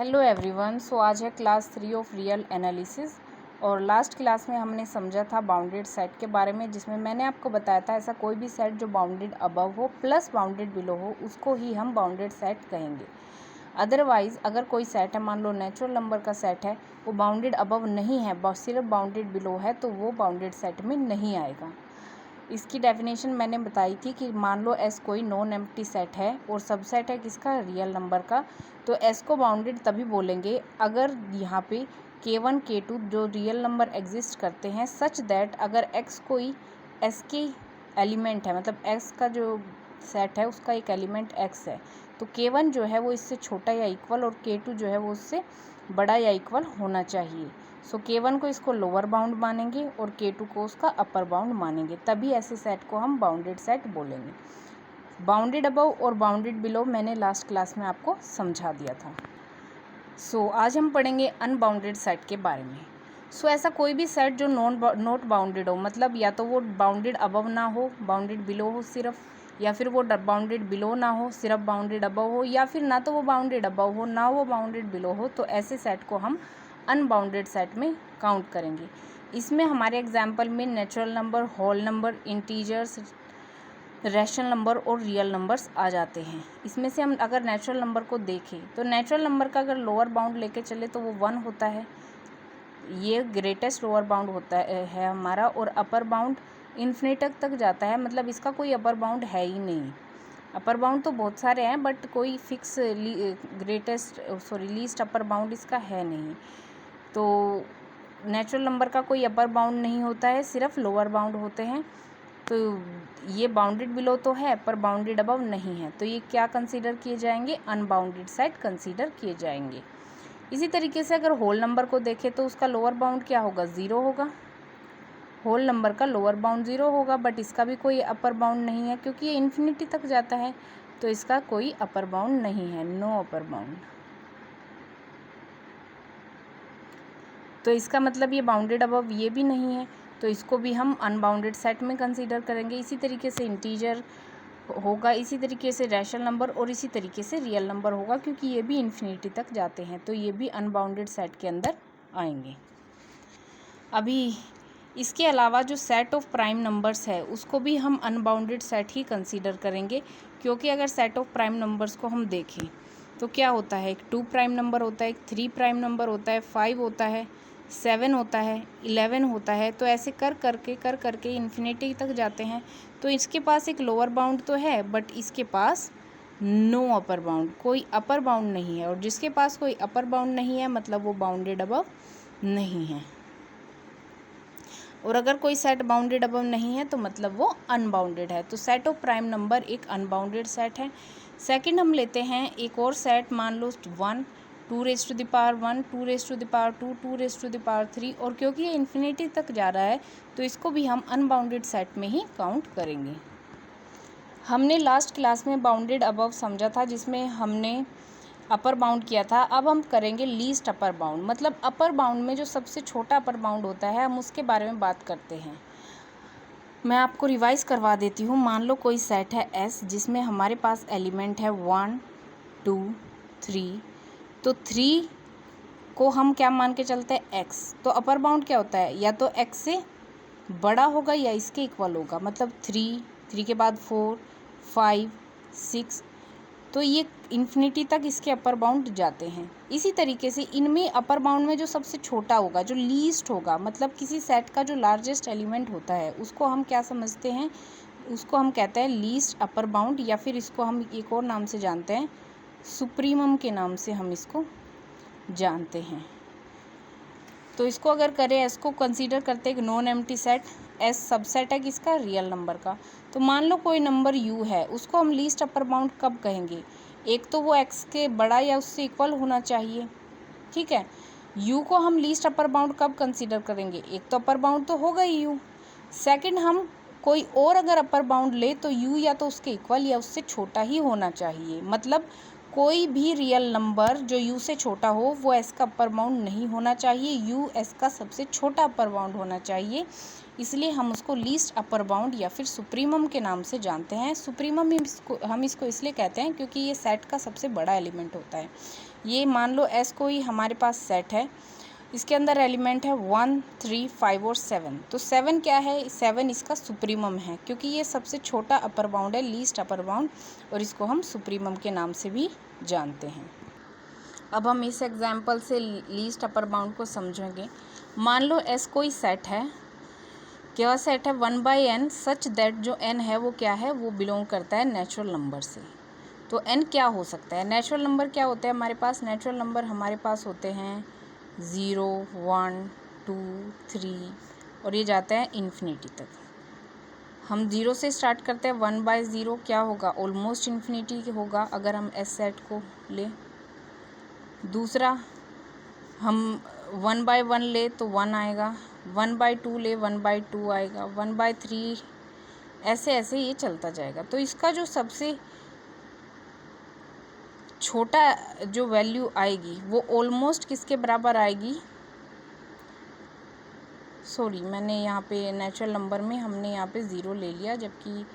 Hello everyone. आज है class 3 of real analysis और लास्ट क्लास में हमने समझा था बाउंडेड सेट के बारे में, जिसमें मैंने आपको बताया था ऐसा कोई भी सेट जो बाउंडेड अबव हो प्लस बाउंडेड बिलो हो उसको ही हम बाउंडेड सेट कहेंगे। अदरवाइज़ अगर कोई सेट है, मान लो नेचुरल नंबर का सेट है, वो बाउंडेड अबव नहीं है, सिर्फ बाउंडेड बिलो है, तो वो बाउंडेड सेट में नहीं आएगा। इसकी डेफिनेशन मैंने बताई थी कि मान लो एस कोई नॉन एम्प्टी सेट है और सबसेट है किसका, रियल नंबर का, तो एस को बाउंडेड तभी बोलेंगे अगर यहाँ पे K1 K2 जो रियल नंबर एग्जिस्ट करते हैं सच दैट अगर x कोई s के एलिमेंट है, मतलब x का जो सेट है उसका एक एलिमेंट x है, तो K1 जो है वो इससे छोटा या इक्वल और K2 जो है वो उससे बड़ा या इक्वल होना चाहिए। सो K1 को इसको लोअर बाउंड मानेंगे और K2 को उसका अपर बाउंड मानेंगे, तभी ऐसे सेट को हम बाउंडेड सेट बोलेंगे। बाउंडेड अबव और बाउंडेड बिलो मैंने लास्ट क्लास में आपको समझा दिया था। आज हम पढ़ेंगे अनबाउंडेड सेट के बारे में। ऐसा कोई भी सेट जो नॉट बाउंडेड हो, मतलब या तो वो बाउंडेड अबव ना हो, बाउंडेड बिलो हो सिर्फ, या फिर वो बाउंडेड बिलो ना हो सिर्फ बाउंडेड अबव हो, या फिर ना तो वो बाउंडेड अबव हो ना वो बाउंडेड बिलो हो, तो ऐसे सेट को हम अनबाउंडेड सेट में काउंट करेंगे। इसमें हमारे एग्जाम्पल में natural number, whole number, integers, rational number और रियल नंबर्स आ जाते हैं। इसमें से हम अगर नेचुरल नंबर को देखें तो नेचुरल नंबर का अगर लोअर बाउंड लेके चले तो वो 1 होता है, ये ग्रेटेस्ट लोअर बाउंड होता है हमारा, और अपर बाउंड इन्फिनिटी तक जाता है, मतलब इसका कोई अपर बाउंड है ही नहीं। अपर बाउंड तो बहुत सारे हैं बट कोई फिक्स लीस्ट अपर बाउंड इसका है नहीं। तो नेचुरल नंबर का कोई अपर बाउंड नहीं होता है, सिर्फ लोअर बाउंड होते हैं। तो ये बाउंडेड बिलो तो है पर बाउंडेड अबव नहीं है, तो ये क्या कंसीडर किए जाएंगे, अनबाउंडेड सेट कंसीडर किए जाएंगे। इसी तरीके से अगर होल नंबर को देखें तो उसका लोअर बाउंड क्या होगा, 0 होगा। होल नंबर का लोअर बाउंड 0 होगा, बट इसका भी कोई अपर बाउंड नहीं है क्योंकि ये इन्फिनिटी तक जाता है, तो इसका कोई अपर बाउंड नहीं है, नो अपर बाउंड। तो इसका मतलब ये बाउंडेड अबव ये भी नहीं है, तो इसको भी हम अनबाउंडेड सेट में कंसीडर करेंगे। इसी तरीके से इंटीजर होगा, इसी तरीके से रैशनल नंबर और इसी तरीके से रियल नंबर होगा, क्योंकि ये भी इन्फिनिटी तक जाते हैं, तो ये भी अनबाउंडेड सेट के अंदर आएंगे। अभी इसके अलावा जो सेट ऑफ प्राइम नंबर्स है उसको भी हम अनबाउंडेड सेट ही कंसीडर करेंगे, क्योंकि अगर सेट ऑफ प्राइम नंबर्स को हम देखें तो क्या होता है, एक 2 प्राइम नंबर होता है, एक 3 प्राइम नंबर होता है, 5 होता है, 7 होता है, 11 होता है, तो ऐसे कर करके इन्फिनिटी तक जाते हैं। तो इसके पास एक लोअर बाउंड तो है बट इसके पास नो अपर बाउंड, कोई अपर बाउंड नहीं है, और जिसके पास कोई अपर बाउंड नहीं है मतलब वो बाउंडेड अबव नहीं है। और अगर कोई सेट बाउंडेड अबव नहीं है तो मतलब वो अनबाउंडेड है। तो सेट ऑफ प्राइम नंबर एक अनबाउंडेड सेट है। सेकंड हम लेते हैं एक और सेट, मान लो 1, 2 raise to the power 1, 2 raise to the power 2, 2 raise to the power 3, और क्योंकि ये इन्फिनिटी तक जा रहा है तो इसको भी हम अनबाउंडेड सेट में ही काउंट करेंगे। हमने लास्ट क्लास में बाउंडेड अबव समझा था, जिसमें हमने अपर बाउंड किया था। अब हम करेंगे लीस्ट अपर बाउंड, मतलब अपर बाउंड में जो सबसे छोटा अपर बाउंड होता है हम उसके बारे में बात करते हैं। मैं आपको रिवाइज करवा देती हूँ। मान लो कोई सेट है S जिसमें हमारे पास एलिमेंट है 1, 2, 3, तो 3 को हम क्या मान के चलते हैं, X, तो अपर बाउंड क्या होता है, या तो X से बड़ा होगा या इसके इक्वल होगा, मतलब 3 के बाद 4, 5, 6, तो ये इन्फिनिटी तक इसके अपर बाउंड जाते हैं। इसी तरीके से इनमें अपर बाउंड में जो सबसे छोटा होगा, जो लीस्ट होगा, मतलब किसी सेट का जो लार्जेस्ट एलिमेंट होता है उसको हम क्या समझते हैं, उसको हम कहते हैं लीस्ट अपर बाउंड, या फिर इसको हम एक और नाम से जानते हैं, सुप्रीमम के नाम से हम इसको जानते हैं। तो इसको अगर करें, एस को कंसीडर करते हैं एक non empty set, S subset है किसका, रियल नंबर का। तो मान लो कोई नंबर यू है, उसको हम लीस्ट अपर बाउंड कब कहेंगे, एक तो वो एक्स के बड़ा या उससे इक्वल होना चाहिए, ठीक है। यू को हम लीस्ट अपर बाउंड कब कंसीडर करेंगे, एक तो अपर बाउंड तो होगा ही यू, सेकंड हम कोई और अगर अपर बाउंड ले तो यू या तो उसके इक्वल या उससे छोटा ही होना चाहिए, मतलब कोई भी रियल नंबर जो यू से छोटा हो वो एस का अपर बाउंड नहीं होना चाहिए, यू एस का सबसे छोटा अपर बाउंड होना चाहिए। इसलिए हम उसको लीस्ट अपर बाउंड या फिर सुप्रीमम के नाम से जानते हैं। सुप्रीमम हम इसको इसलिए कहते हैं क्योंकि ये सेट का सबसे बड़ा एलिमेंट होता है। ये मान लो एस कोई हमारे पास सेट है, इसके अंदर एलिमेंट है 1, 3, 5 और 7। तो 7 क्या है, 7 इसका सुप्रीमम है क्योंकि ये सबसे छोटा अपर बाउंड है, लीस्ट अपर बाउंड, और इसको हम सुप्रीमम के नाम से भी जानते हैं। अब हम इस एग्जाम्पल से लीस्ट अपर बाउंड को समझेंगे। मान लो एस कोई सेट है, क्या सेट है 1/n सच दैट जो n है वो क्या है, वो बिलोंग करता है नेचुरल नंबर से। तो n क्या हो सकता है, नेचुरल नंबर क्या होते हैं हमारे पास, नेचुरल नंबर हमारे पास होते हैं 0, 1, 2, 3 और ये जाते हैं इन्फिनिटी तक। हम 0 से स्टार्ट करते हैं, 1/0 क्या होगा, ऑलमोस्ट इन्फिनिटी होगा अगर हम एस सेट को ले। दूसरा हम 1/1 ले तो 1 आएगा, 1/2 ले 1/2 आएगा, 1/3 ऐसे ऐसे ये चलता जाएगा। तो इसका जो सबसे छोटा जो वैल्यू आएगी वो ऑलमोस्ट किसके बराबर आएगी, सॉरी मैंने यहाँ पे नेचुरल नंबर में हमने यहाँ पे 0 ले लिया, जबकि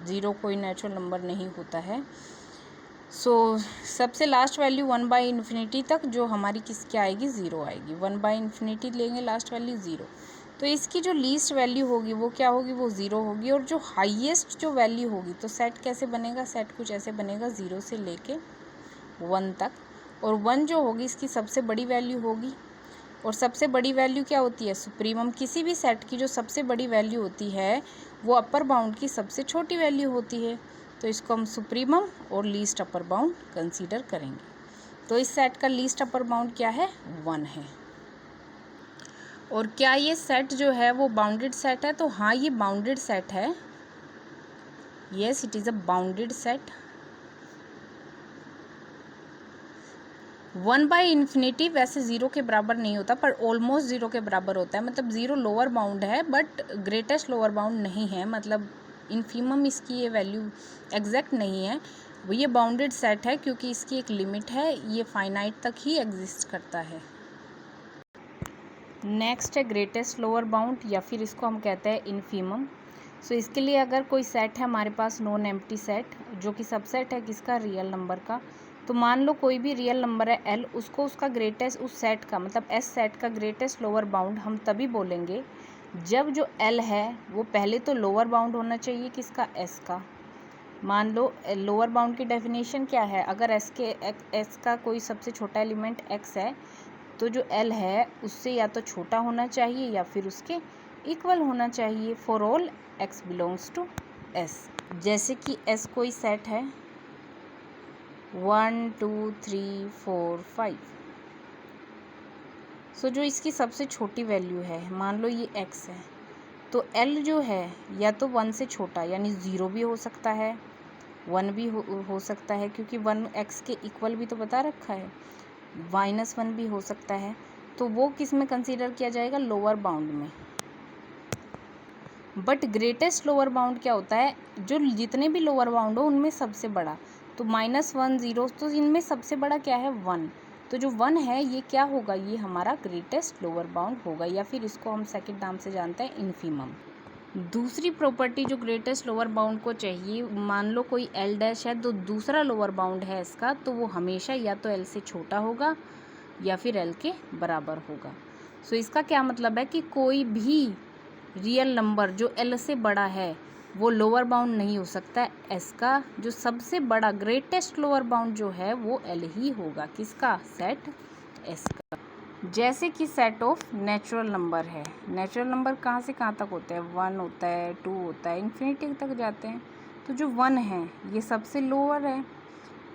0 कोई नेचुरल नंबर नहीं होता है। सबसे लास्ट वैल्यू 1/∞ तक जो हमारी किसकी आएगी, 0 आएगी। 1/∞ लेंगे लास्ट वैल्यू 0, तो इसकी जो लीस्ट वैल्यू होगी वो क्या होगी, वो 0 होगी। और जो हाईएस्ट जो वैल्यू होगी, तो सेट कैसे बनेगा, सेट कुछ ऐसे बनेगा 0 से लेके 1 तक, और 1 जो होगी इसकी सबसे बड़ी वैल्यू होगी। और सबसे बड़ी वैल्यू क्या होती है, सुप्रीमम। किसी भी सेट की जो सबसे बड़ी वैल्यू होती है वो अपर बाउंड की सबसे छोटी वैल्यू होती है। तो इसको हम सुप्रीमम और लीस्ट अपर बाउंड कंसीडर करेंगे। तो इस सेट का लीस्ट अपर बाउंड क्या है, 1 है। और क्या ये सेट जो है वो बाउंडेड सेट है, तो हाँ ये बाउंडेड सेट है, yes it is a bounded set. 1/∞ वैसे 0 के बराबर नहीं होता, पर ऑलमोस्ट 0 के बराबर होता है। मतलब 0 लोअर बाउंड है बट ग्रेटेस्ट लोअर बाउंड नहीं है, मतलब इन्फीमम इसकी ये वैल्यू एग्जैक्ट नहीं है। वो ये बाउंडेड सेट है क्योंकि इसकी एक लिमिट है, ये फाइनाइट तक ही एग्जिस्ट करता है। नेक्स्ट है ग्रेटेस्ट लोअर बाउंड, या फिर इसको हम कहते हैं इन्फीमम। इसके लिए अगर कोई सेट है हमारे पास नॉन एम्प्टी सेट, जो कि सबसेट है किसका, रियल नंबर का। तो मान लो कोई भी रियल नंबर है एल, उसको उसका ग्रेटेस्ट, उस सेट का मतलब एस सेट का ग्रेटेस्ट लोअर बाउंड हम तभी बोलेंगे जब जो एल है वो पहले तो लोअर बाउंड होना चाहिए किसका, एस का। मान लो लोअर बाउंड की डेफिनेशन क्या है, अगर एस का कोई सबसे छोटा एलिमेंट एक्स है तो जो एल है उससे या तो छोटा होना चाहिए या फिर उसके इक्वल होना चाहिए for all X belongs to S. जैसे कि एस कोई सेट है 1, 2, 3, 4, 5। जो इसकी सबसे छोटी वैल्यू है, मान लो ये x है, तो l जो है या तो 1 से छोटा यानी 0 भी हो सकता है, 1 भी हो सकता है, क्योंकि 1 x के इक्वल भी तो बता रखा है, -1 भी हो सकता है। तो वो किस में कंसीडर किया जाएगा, लोअर बाउंड में। बट ग्रेटेस्ट लोअर बाउंड क्या होता है, जो जितने भी लोअर बाउंड हो उनमें सबसे बड़ा। तो -1, 0, तो इनमें सबसे बड़ा क्या है, 1। तो जो 1 है ये क्या होगा, ये हमारा ग्रेटेस्ट लोअर बाउंड होगा, या फिर इसको हम सेकंड नाम से जानते हैं इन्फीमम। दूसरी प्रॉपर्टी जो ग्रेटेस्ट लोअर बाउंड को चाहिए, मान लो कोई एल डैश है तो दूसरा लोअर बाउंड है इसका, तो वो हमेशा या तो एल से छोटा होगा या फिर एल के बराबर होगा। इसका क्या मतलब है कि कोई भी रियल नंबर जो एल से बड़ा है वो लोअर बाउंड नहीं हो सकता है एस का। जो सबसे बड़ा ग्रेटेस्ट लोअर बाउंड जो है वो एल ही होगा, किसका, सेट एस का। जैसे कि सेट ऑफ नेचुरल नंबर है, नेचुरल नंबर कहाँ से कहाँ तक होते हैं, 1 होता है, 2 होता है, इन्फिनिटी तक जाते हैं। तो जो 1 है ये सबसे लोअर है,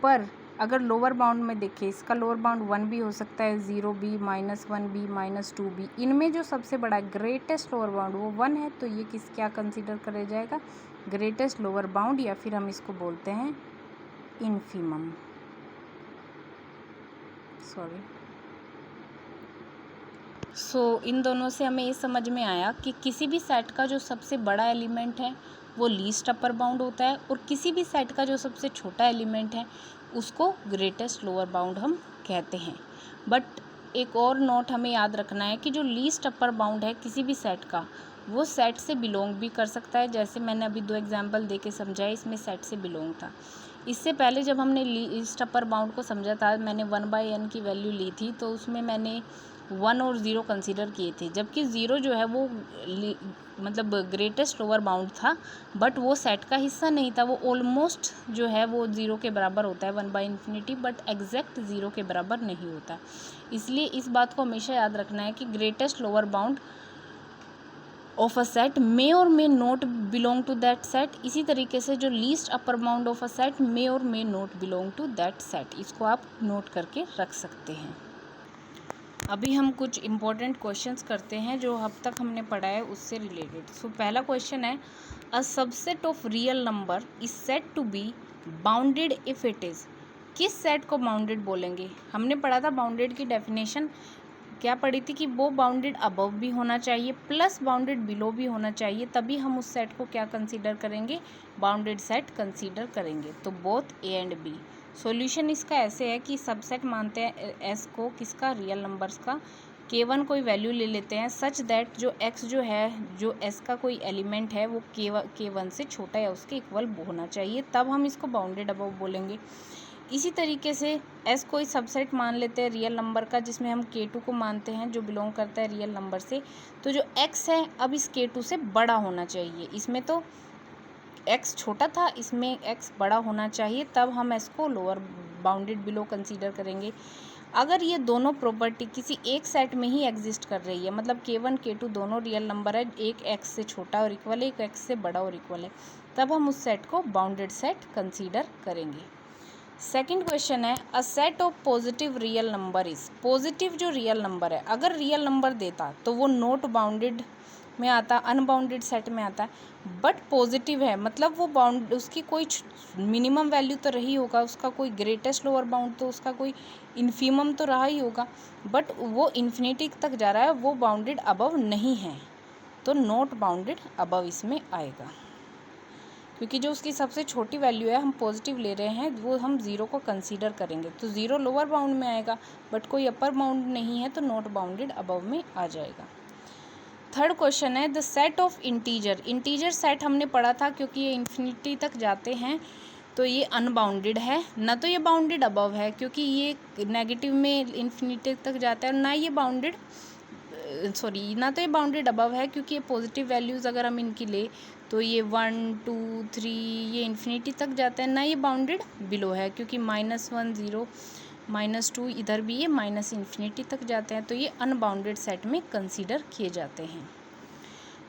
पर अगर लोअर बाउंड में देखें इसका लोअर बाउंड 1 भी हो सकता है, 0 भी, -1 भी, -2 भी। इनमें जो सबसे बड़ा ग्रेटेस्ट लोअर बाउंड वो 1 है, तो ये क्या कंसीडर करा जाएगा, ग्रेटेस्ट लोअर बाउंड, या फिर हम इसको बोलते हैं इन्फीमम। इन दोनों से हमें ये समझ में आया कि किसी भी सेट का जो सबसे बड़ा एलिमेंट है वो लीस्ट अपर बाउंड होता है, और किसी भी सेट का जो सबसे छोटा एलिमेंट है उसको ग्रेटेस्ट लोअर बाउंड हम कहते हैं। बट एक और नोट हमें याद रखना है कि जो लीस्ट अपर बाउंड है किसी भी सेट का, वो सेट से बिलोंग भी कर सकता है। जैसे मैंने अभी 2 एग्जांपल दे के समझाया, इसमें सेट से बिलोंग था। इससे पहले जब हमने लीस्ट अपर बाउंड को समझा था, मैंने 1/n की वैल्यू ली थी, तो उसमें मैंने 1 और 0 कंसीडर किए थे, जबकि 0 जो है वो मतलब ग्रेटेस्ट लोअर बाउंड था, बट वो सेट का हिस्सा नहीं था। वो ऑलमोस्ट जो है वो 0 के बराबर होता है 1/∞, बट एग्जैक्ट 0 के बराबर नहीं होता। इसलिए इस बात को हमेशा याद रखना है कि greatest lower bound of a set may or may not belong to that set. इसी तरीके से जो least upper bound of a set may or may not belong to that set. इसको आप नोट करके रख सकते हैं। अभी हम कुछ इम्पोर्टेंट क्वेश्चंस करते हैं जो अब तक हमने पढ़ा है उससे रिलेटेड। सो पहला क्वेश्चन है, a subset of real number is said to be bounded if it is. किस सेट को बाउंडेड बोलेंगे? हमने पढ़ा था बाउंडेड की डेफिनेशन क्या पढ़ी थी कि वो बाउंडेड अबव भी होना चाहिए प्लस बाउंडेड बिलो भी होना चाहिए, तभी हम उस सेट को क्या कंसीडर करेंगे? बाउंडेड सेट कंसीडर करेंगे। तो both A and B. Solution इसका ऐसे है कि सबसेट मानते हैं एस को, किसका? रियल नंबर्स का। K1 कोई वैल्यू ले लेते हैं सच दैट जो x जो है, जो s का कोई एलिमेंट है वो K1 से छोटा या उसके इक्वल होना चाहिए, तब हम इसको बाउंडेड अबव बोलेंगे। इसी तरीके से s कोई सबसेट मान लेते हैं रियल नंबर का, जिसमें हम K2 को मानते हैं जो बिलोंग करता है रियल नंबर से। तो जो x है अब इस K2 से बड़ा होना चाहिए। इसमें तो x छोटा था, इसमें x बड़ा होना चाहिए, तब हम s को लोअर बाउंडेड बिलो कंसीडर करेंगे। अगर ये दोनों प्रॉपर्टी किसी एक सेट में ही एग्जिस्ट कर रही है, मतलब K1 K2 दोनों रियल नंबर है, एक x से छोटा और इक्वल है, एक x से बड़ा और इक्वल है, तब हम उस सेट को बाउंडेड सेट कंसीडर करेंगे। सेकंड क्वेश्चन है, a set of positive real number is. Positive जो रियल नंबर है, अगर रियल नंबर देता तो वो नॉट बाउंडेड में आता, अनबाउंडेड सेट में आता है, बट पॉजिटिव है मतलब वो बाउंड, उसकी कोई मिनिमम वैल्यू तो रही होगा, उसका कोई ग्रेटेस्ट लोअर बाउंड तो उसका कोई इन्फीमम तो रहा ही होगा, बट वो इन्फिनिटी तक जा रहा है, वो बाउंडेड अबव नहीं है, तो नॉट बाउंडेड अबव इसमें आएगा। क्योंकि जो उसकी सबसे छोटी वैल्यू है हम पॉजिटिव ले रहे हैं, वो हम 0 को कंसीडर करेंगे, तो 0 लोअर बाउंड में आएगा, बट कोई अपर बाउंड नहीं है, तो नॉट बाउंडेड अबव में आ जाएगा। थर्ड क्वेश्चन है, the set of integer. Integer set हमने पढ़ा था, क्योंकि ये इन्फिनिटी तक जाते हैं तो ये अनबाउंडेड है, ना तो ये बाउंडेड अबव है क्योंकि ये नेगेटिव में इन्फिनिटी तक जाता है, और ना ये बाउंडेड ना तो ये बाउंडेड अबव है क्योंकि ये पॉजिटिव वैल्यूज़ अगर हम इनकी ले तो ये 1 2 3 ये इन्फिनिटी तक जाता है, ना ये बाउंडेड बिलो है क्योंकि -1 0 -2 इधर भी ये माइनस इन्फिनिटी तक जाते हैं, तो ये अनबाउंडेड सेट में कंसीडर किए जाते हैं।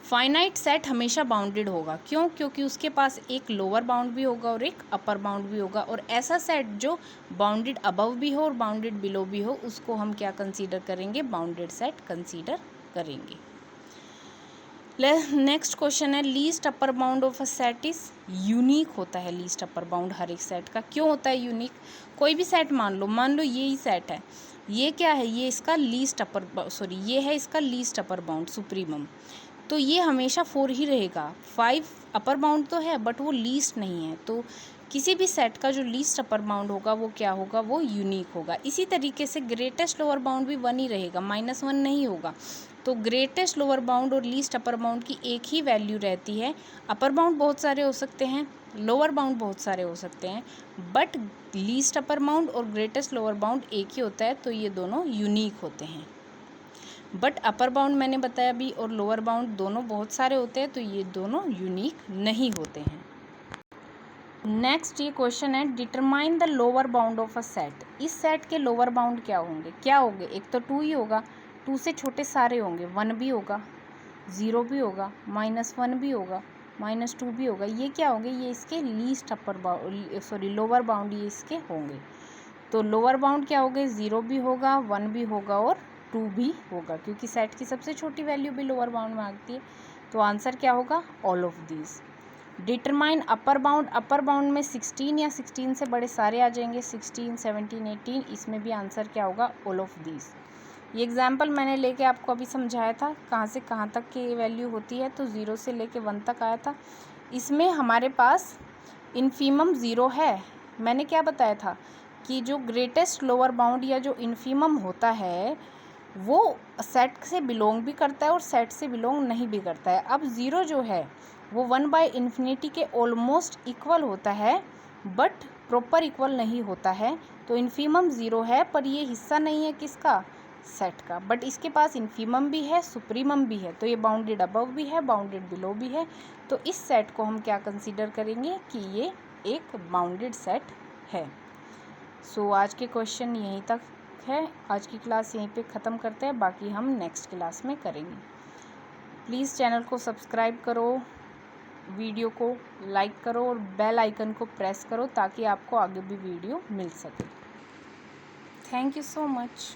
फाइनाइट सेट हमेशा बाउंडेड होगा, क्यों? क्योंकि उसके पास एक लोअर बाउंड भी होगा और एक अपर बाउंड भी होगा, और ऐसा सेट जो बाउंडेड अबव भी हो और बाउंडेड बिलो भी हो, उसको हम क्या कंसीडर करेंगे? बाउंडेड सेट कंसीडर करेंगे। नेक्स्ट क्वेश्चन है, least upper bound of a set is unique होता है। लीस्ट अपर बाउंड हर एक सेट का क्यों होता है यूनिक? कोई भी सेट मान लो ये ही सेट है, ये क्या है? ये इसका लीस्ट अपर ये है इसका लीस्ट अपर बाउंड सुप्रीमम, तो ये हमेशा 4 ही रहेगा। 5 अपर बाउंड तो है बट वो लीस्ट नहीं है, तो किसी भी सेट का जो लीस्ट अपर बाउंड होगा वो क्या होगा? वो यूनिक होगा। इसी तरीके से ग्रेटेस्ट लोअर बाउंड भी 1 ही रहेगा, -1 नहीं होगा। तो ग्रेटेस्ट लोअर बाउंड और लीस्ट अपर बाउंड की एक ही वैल्यू रहती है। अपर बाउंड बहुत सारे हो सकते हैं, लोअर बाउंड बहुत सारे हो सकते हैं, बट लीस्ट अपर बाउंड और ग्रेटेस्ट लोअर बाउंड एक ही होता है, तो ये दोनों यूनिक होते हैं। बट अपर बाउंड मैंने बताया भी और लोअर बाउंड दोनों बहुत सारे होते हैं, तो ये दोनों यूनिक नहीं होते हैं। नेक्स्ट ये क्वेश्चन है, determine the lower bound of a set. इस सेट के लोअर बाउंड क्या होंगे? एक तो 2 ही होगा, 2 से छोटे सारे होंगे, 1 भी होगा, 0 भी होगा, -1 भी होगा, -2 भी होगा। ये क्या होंगे? ये इसके least upper bound lower bound ये इसके होंगे। तो लोअर बाउंड क्या होंगे? 0 भी होगा, 1 भी होगा और 2 भी होगा, क्योंकि सेट की सबसे छोटी वैल्यू भी लोअर बाउंड में आती है। तो आंसर क्या होगा? All of these. Determine upper bound. Upper bound में 16 या 16 से बड़े सारे आ जाएंगे, 16 17 18, इसमें भी आंसर क्या होगा? All of these. ये एग्जाम्पल मैंने लेके आपको अभी समझाया था कहाँ से कहाँ तक की वैल्यू होती है, तो 0 से लेके 1 तक आया था। इसमें हमारे पास इन्फीमम 0 है। मैंने क्या बताया था कि जो ग्रेटेस्ट लोअर बाउंड या जो इन्फीमम होता है वो सेट से बिलोंग भी करता है और सेट से बिलोंग नहीं भी करता है। अब ज़ीरो जो है वो 1/∞ के ऑलमोस्ट इक्वल होता है बट प्रॉपर इक्वल नहीं होता है। तो इन्फीमम ज़ीरो है पर ये हिस्सा नहीं है किसका, सेट का, बट इसके पास इन्फीमम भी है, सुप्रीमम भी है। तो ये बाउंडेड अबव भी है, बाउंडेड बिलो भी है। तो इस सेट को हम क्या कंसीडर करेंगे कि ये एक बाउंडेड सेट है। सो आज के क्वेश्चन यहीं तक है। आज की क्लास यहीं पे ख़त्म करते हैं, बाकी हम नेक्स्ट क्लास में करेंगे। प्लीज़ चैनल को सब्सक्राइब करो, वीडियो को लाइक करो और बेल आइकन को प्रेस करो ताकि आपको आगे भी वीडियो मिल सके। Thank you so much.